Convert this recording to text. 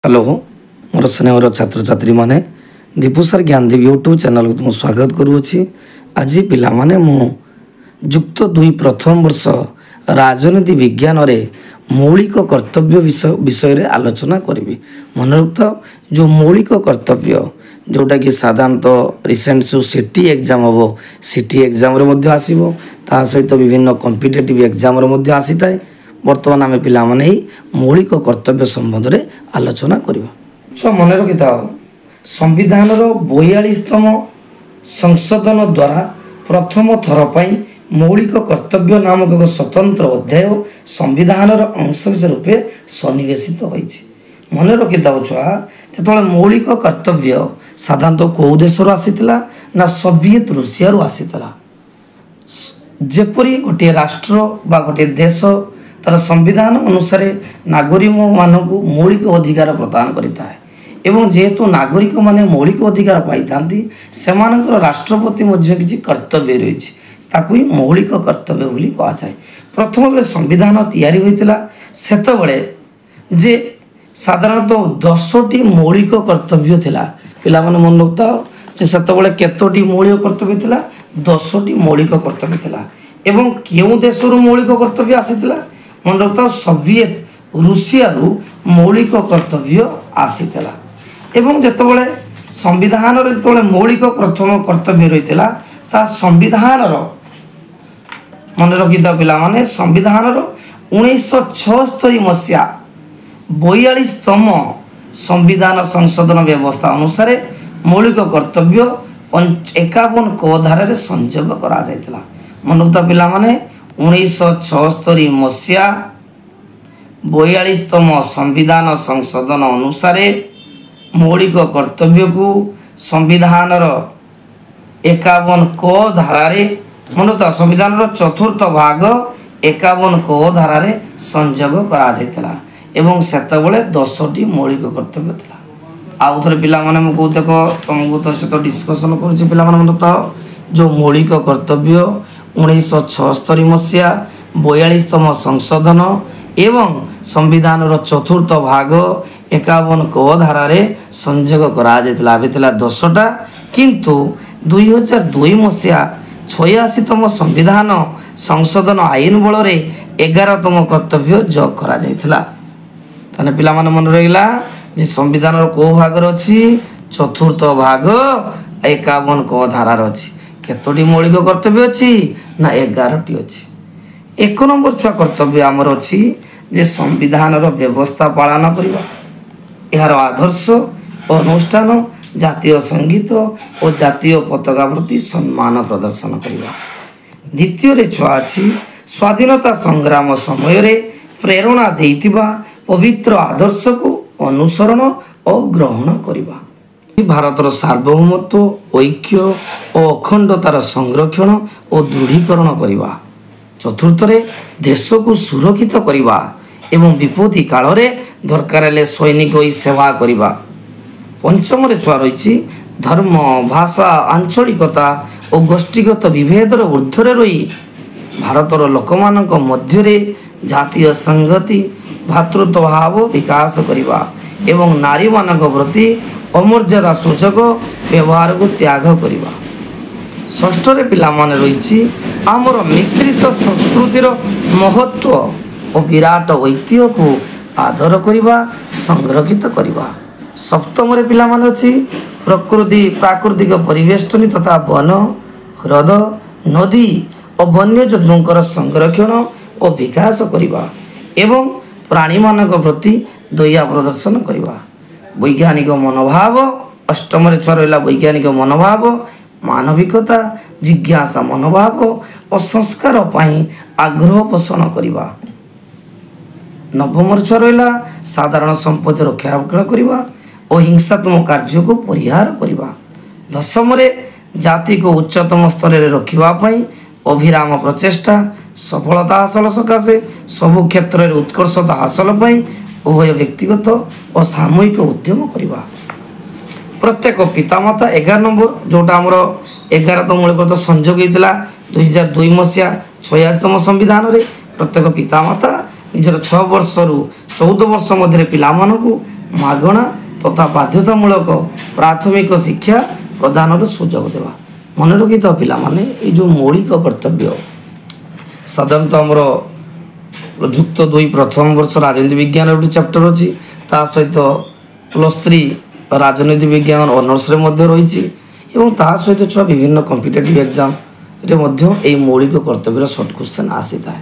Hello मोर स्नेहर छात्र छात्री माने Deepu sir Gyandev YouTube channel को तुम स्वागत करुँची। आज पिला माने मु जुक्त 2 प्रथम वर्ष राजनीति विज्ञान रे मौलिक कर्तव्य विषय रे आलोचना करी। मन रखता जो मौलिक कर्तव्य जोटा कि साधारणतः रिसेंट जो सिटी एग्जाम हम सिटी एग्जाम रे मध्य आसीबो ता सहित विभिन्न कॉम्पिटिटिव एग्जाम रे मध्य आसी थाए। बर्तमान आम पिला माने ही मौलिक कर्तव्य संबंध में आलोचना करवा। मन रखि था संविधान 42तम संशोधन द्वारा प्रथम थर पर मौलिक कर्तव्य नामक एक स्वतंत्र अध्याय संविधान अंश रूपे सन्निवेशित होइछि। मन रखि था छुआ जो मौलिक कर्तव्य साधारणतः कौ देश आसीला ना सोवियत रूसिया आसीला। जेपरी गोटे राष्ट्र बा गोटे देश तार संविधान अनुसार नागरिक मानक मौलिक अधिकार प्रदान करता है एवं जेहेतु नागरिक माने मौलिक अधिकार पाई से राष्ट्रपति किसी कर्तव्य रही मौलिक कर्तव्य बोली कह जाए। प्रथम बेले संविधान तैयारी होता सेतबेले जे साधारणतः 10टी मौलिक कर्तव्य थिला। पिला माने मन रखता जे सेतबेले केतोटी मौलिक कर्तव्य थिला 10टी मौलिक कर्तव्य थिला। एवं केउ देशरू मौलिक कर्तव्य आसीतिला मन रखता सोवियत रूसिया मौलिक कर्तव्य आसीला। एवं जितेबाला संविधान जो मौलिक प्रथम कर्तव्य रही ता संविधान मन रखिता पिला माने संविधान 1976 मसीहा 42तम संविधान संशोधन व्यवस्था अनुसार मौलिक कर्तव्य 51 क धारा संयोग करा जायतिला। मन रखता पिला माने 1976 मसीहा 42तम संविधान संशोधन अनुसार मौलिक कर्तव्य को संविधान 51 क धारा मनता संविधान चतुर्थ भाग 51 क धारा संयोग करा जायतिला एवं सेतबेले 10टी मौलिक कर्तव्य थिला। आउ थरे पिला माने मु कहते को तुमको तो से तो डिस्कशन करूची पिला माने मनता जो मौलिक कर्तव्य 1976 मसीहा 42तम संशोधन एवं संविधान चतुर्थ भाग 51 क धारा संयोग करा जायतिला। आबितिला 10टा किंतु 2002 मसीहा 86तम संविधान संशोधन आईन बल 11तम कर्तव्य जोग करा जायतिला। ताने पिला माने मन रहिला जे संविधान को भाग अछि चतुर्थ भाग 51 क धारा अछि केतोटी मौलिक कर्तव्य अच्छी ना 11टी अच्छी। 1 नंबर छुआ कर्तव्य आमर अच्छी जे संविधान व्यवस्था पालन करवा यार आदर्श अनुष्ठान जातीय संगीत और जातीय पताका प्रति सम्मान प्रदर्शन करवा। द्वितीय छुआ अच्छी स्वाधीनता संग्राम समय रे प्रेरणा देइतिबा पवित्र आदर्श को अनुसरण और ग्रहण करवा। भारतर सार्वभौमत्व ऐक्य और अखंडतार संरक्षण और दृढ़ीकरण करवा। चतुर्थ देश को सुरक्षित करवा एवं विपत्ति काल रे दरकार हेले सैनिक सेवा करवा। पंचम छुआ रही धर्म भाषा आंचलिकता और गोष्ठीगत विभेदर ऊर्ध्वरे रही भारतर लोकमानक मध्य जातीय संगति भातृत्व भाव विकास करवा एवं नारी मानक प्रति अमर्यादा सूचक व्यवहार को त्याग करवा। षष्ठ पिला माने रही आमर मिश्रित संस्कृतिर महत्व और विराट ऐतिह्य को आदर करवा संरक्षित करवा। सप्तम पिला माने अछि प्रकृति प्राकृतिक परिवेष्टनी तथा वन ह्रद नदी और वन्य जंतुंकर संरक्षण और विकास करवा एवं प्राणी मानक प्रति दया प्रदर्शन करवा। वैज्ञानिक मनोभाव अष्टम छुआ रहा वैज्ञानिक मनोभाव मानविकता जिज्ञासा मनोभाव और संस्कार पाई आग्रह पोषण करवा। नवम छुआ रहा साधारण संपत्ति रक्षारक्षण करवा और हिंसात्मक कार्य को परिहार करवा। दशम जाति को उच्चतम स्तर में रखापी अभिराम प्रचेष्टा सफलता हासिल सकाशे सबु क्षेत्र में उत्कर्षता हासिल पाई उभय व्यक्तिगत और सामूहिक उद्यम करवा। प्रत्येक पितामाता 11 नंबर जोटा आमर 11तम मौलिक संयोग होता 2002 मसीहा 86तम संविधान रे प्रत्येक पितामाता निजर 6 वर्ष रु 14 वर्ष मध्य पिलामानकु ମାଗଣା ତଥା ବାଧ୍ୟତାମୂଳକ ପ୍ରାଥମିକ ଶିକ୍ଷା ପ୍ରଦାନର ସୁଯୋଗ ଦେବା। ମନେ ରଖିଥାଅ ପିଲାମାନେ, ଏଇ ଯେଉଁ ମୌଳିକ କର୍ତ୍ତବ୍ୟ ସାଧାରଣତଃ ଆମର ଯୁକ୍ତ 2 ପ୍ରଥମ ବର୍ଷ ରାଜନୀତି ବିଜ୍ଞାନ ଗୋଟେ ଚାପ୍ଟର ଅଛି, ତା ସହିତ +3 ରାଜନୀତି ବିଜ୍ଞାନ ଅନର୍ସରେ ମଧ୍ୟ ରହିଛି ଏବଂ ତା ସହିତ ଛୁଆ ବିଭିନ୍ନ କମ୍ପିଟେଟିଭ୍ ଏକ୍ଜାମରେ ମଧ୍ୟ ଏଇ ମୌଳିକ କର୍ତ୍ତବ୍ୟର ସର୍ଟ କ୍ୱେଶ୍ଚନ୍ ଆସିଥାଏ।